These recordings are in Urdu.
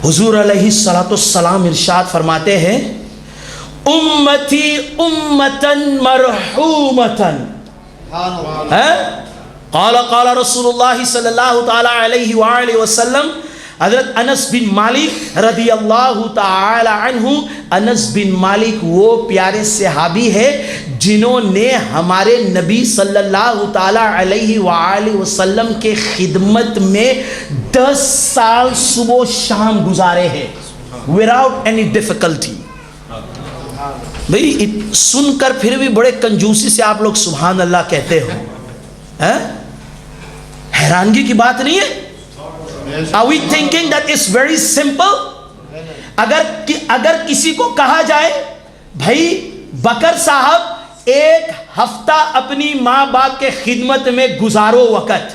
حضور علیہ الصلوۃ والسلام ارشاد فرماتے ہیں امتی امتن مرحومتن، قال رسول اللہ صلی اللہ تعالی علیہ وآلہ وسلم. حضرت انس بن مالک رضی اللہ تعالی عنہ، انس بن مالک وہ پیارے صحابی ہے جنہوں نے ہمارے نبی صلی اللہ تعالی علیہ وآلہ وسلم کے خدمت میں 10 سال صبح و شام گزارے ہیں without any difficulty. بھئی سن کر پھر بھی بڑے کنجوسی سے آپ لوگ سبحان اللہ کہتے ہو، حیرانگی کی بات نہیں ہے. Are we thinking that it's very simple? اگر کسی کو کہا جائے بھائی بکر صاحب 1 ہفتہ اپنی ماں باپ کے خدمت میں گزارو وقت،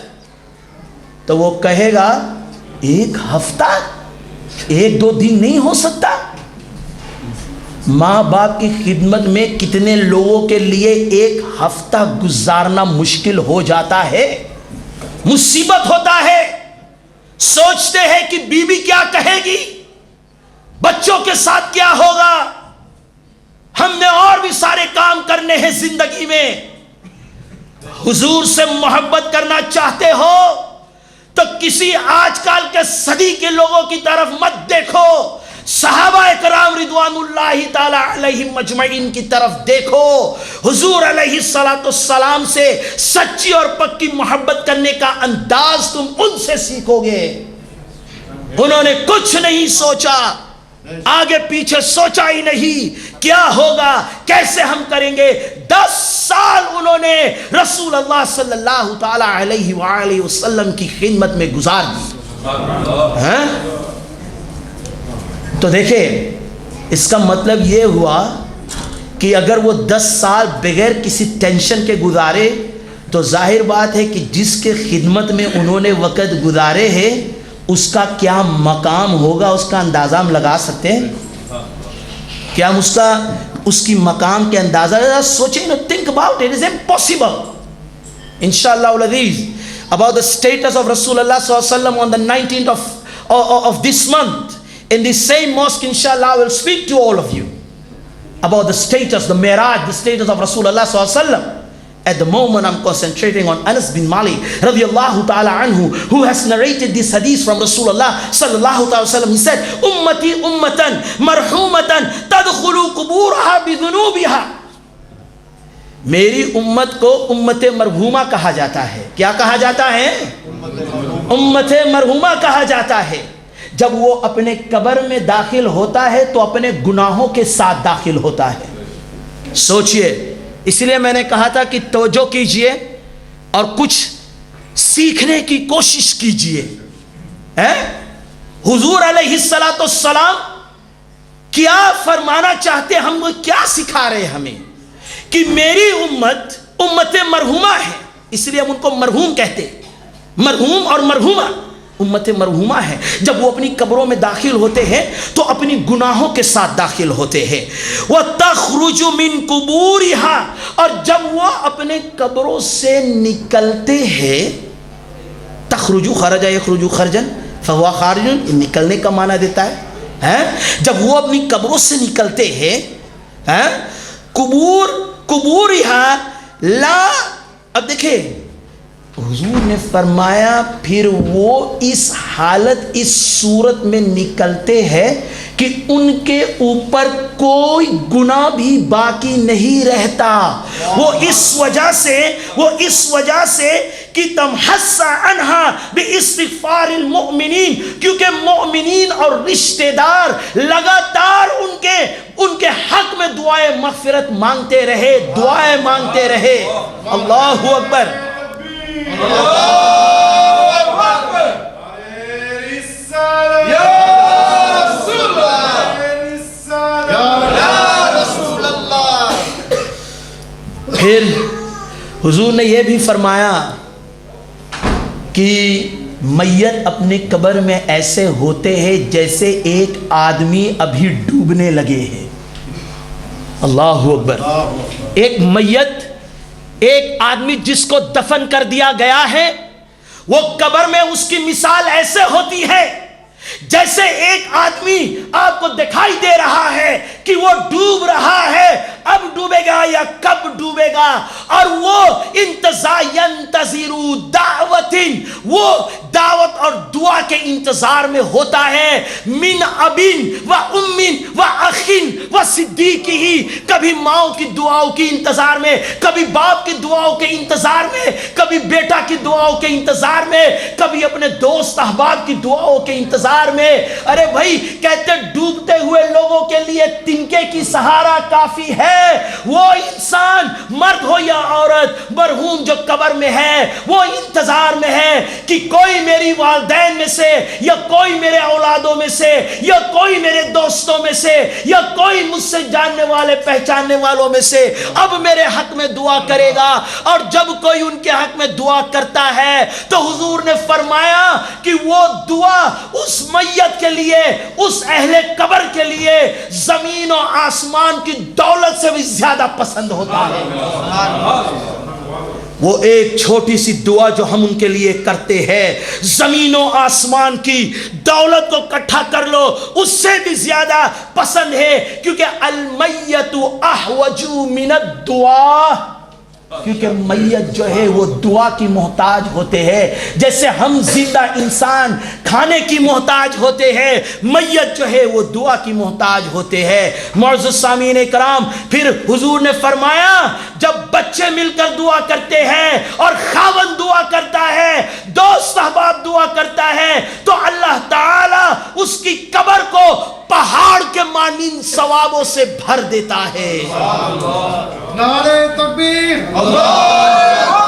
تو وہ کہے گا 1 ہفتہ، 1-2 دن نہیں ہو سکتا. ماں باپ کی خدمت میں کتنے لوگوں کے لیے 1 ہفتہ گزارنا مشکل ہو جاتا ہے، مصیبت ہوتا ہے. سوچتے ہیں کہ بیوی کیا کہے گی، بچوں کے ساتھ کیا ہوگا، ہم نے اور بھی سارے کام کرنے ہیں زندگی میں. حضور سے محبت کرنا چاہتے ہو تو کسی آج کل کے صدی کے لوگوں کی طرف مت دیکھو، صحابہ اکرام رضوان اللہ تعالی علیہم مجمعین کی طرف دیکھو. حضور علیہ الصلوۃ والسلام سے سچی اور پکی محبت کرنے کا انداز تم ان سے سیکھو گے. انہوں نے کچھ نہیں سوچا، آگے پیچھے سوچا ہی نہیں کیا ہوگا، کیسے ہم کریں گے. 10 سال انہوں نے رسول اللہ صلی اللہ تعالی علیہ وآلہ وسلم کی خدمت میں گزار دی. تو دیکھیں اس کا مطلب یہ ہوا کہ اگر وہ 10 سال بغیر کسی ٹینشن کے گزارے تو ظاہر بات ہے کہ جس کے خدمت میں انہوں نے وقت گزارے ہیں اس کا کیا مقام ہوگا، اس کا اندازہ ہم لگا سکتے ہیں کیا ہم اس کی مقام کے اندازہ سوچیں. think about it, it is impossible. Inshallah al-Aziz, about the status of Rasulullah sallallahu alaihi wasallam on the 19th of this month in the same mosque, inshallah I will speak to all of you about the status, the Miraj, the status of Rasulullah sallallahu alaihi wasallam. At the moment I'm concentrating on Anas bin Malik radiyallahu ta'ala anhu, who has narrated this hadith from Rasulullah sallallahu ta'ala wasallam. He said, ummati ummatan marhumatan tadkhulu quburaha bidhunubiha. میری امت کو امت مرحومہ کہا جاتا ہے. کیا کہا جاتا ہے؟ امت مرحومہ کہا جاتا ہے. جب وہ اپنے قبر میں داخل ہوتا ہے تو اپنے گناہوں کے ساتھ داخل ہوتا ہے. سوچئے، اس لیے میں نے کہا تھا کہ توجہ کیجئے اور کچھ سیکھنے کی کوشش کیجئے. حضور علیہ السلام کیا فرمانا چاہتے، ہم کیا سکھا رہے ہمیں کہ میری امت امت مرحومہ ہے. اس لیے ہم ان کو مرحوم کہتے، مرحوم اور مرحومہ امت مرحومہ ہے. جب وہ اپنی قبروں میں داخل ہوتے ہیں تو اپنی گناہوں کے ساتھ داخل ہوتے ہیں. وَتَخْرُجُ مِن قُبُورِهَا، اور جب وہ اپنے قبروں سے نکلتے ہیں، تخرجو خرج یخرجو خرجن فہو خارج، نکلنے کا معنی دیتا ہے. جب وہ اپنی قبروں سے نکلتے ہیں، قبورها لا، اب دیکھیں حضور نے فرمایا پھر وہ اس حالت، اس صورت میں نکلتے ہیں کہ ان کے اوپر کوئی گناہ بھی باقی نہیں رہتا. وہ اس وجہ سے کہ تمحص عنہا باستغفار المؤمنین، کیونکہ مؤمنین اور رشتہ دار لگاتار ان کے حق میں دعائیں مغفرت مانگتے رہے، دعائیں مانگتے رہے. اللہ اکبر. پھر حضور نے یہ بھی فرمایا کہ میت اپنے قبر میں ایسے ہوتے ہیں جیسے ایک آدمی ابھی ڈوبنے لگے ہیں. اللہ اکبر. ایک میت، ایک آدمی جس کو دفن کر دیا گیا ہے، وہ قبر میں اس کی مثال ایسے ہوتی ہے جیسے ایک آدمی آپ کو دکھائی دے رہا ہے کہ وہ ڈوب رہا ہے، اب ڈوبے گا یا کب ڈوبے گا، اور وہ ینتظروا دعوت، وہ دعوت اور دعا کے انتظار میں ہوتا ہے، من ابن و امن و اخن و صدیقی، کبھی ماؤں کی دعاؤں کی انتظار میں، کبھی باپ کی دعاؤں کے انتظار میں، کبھی بیٹا کی دعاؤں کے انتظار میں، کبھی اپنے دوست احباب کی دعاؤں کے انتظار میں۔ ارے بھائی کہتے ڈوبتے ہوئے لوگوں کے لیے تنکے کی سہارا کافی ہے۔ وہ انسان مرد ہو یا عورت، مرحوم جو قبر میں ہے، وہ انتظار میں ہے کہ کوئی میری والدین میں سے، یا کوئی میرے اولادوں میں سے، یا کوئی میرے دوستوں میں سے، یا کوئی مجھ سے جاننے والے پہچاننے والوں میں سے اب میرے حق میں دعا کرے گا۔ اور جب کوئی ان کے حق میں دعا کرتا ہے تو حضور نے فرمایا کہ وہ دعا اس میت کے لیے، اس اہل قبر کے لیے زمین و آسمان کی دولت سے بھی زیادہ پسند ہوتا ہے۔ وہ ایک چھوٹی سی دعا جو ہم ان کے لیے کرتے ہیں، زمین و آسمان کی دولت کو اکٹھا کر لو، اس سے بھی زیادہ پسند ہے، کیونکہ المیت احوج من الدعاء، کیونکہ میت جو ہے وہ دعا کی محتاج ہوتے ہیں، جیسے ہم زندہ انسان کھانے کی محتاج ہوتے ہیں، میت جو ہے وہ دعا کی محتاج ہوتے ہیں۔ معزز سامعین کرام، پھر حضور نے فرمایا جب بچے مل کر دعا کرتے ہیں اور خاوند دعا کرتا ہے، دوست احباب دعا کرتا ہے، تو اللہ تعالی اس کی قبر کو پہاڑ کے مانند ثوابوں سے بھر دیتا ہے۔ نعرہ تکبیر، اللہ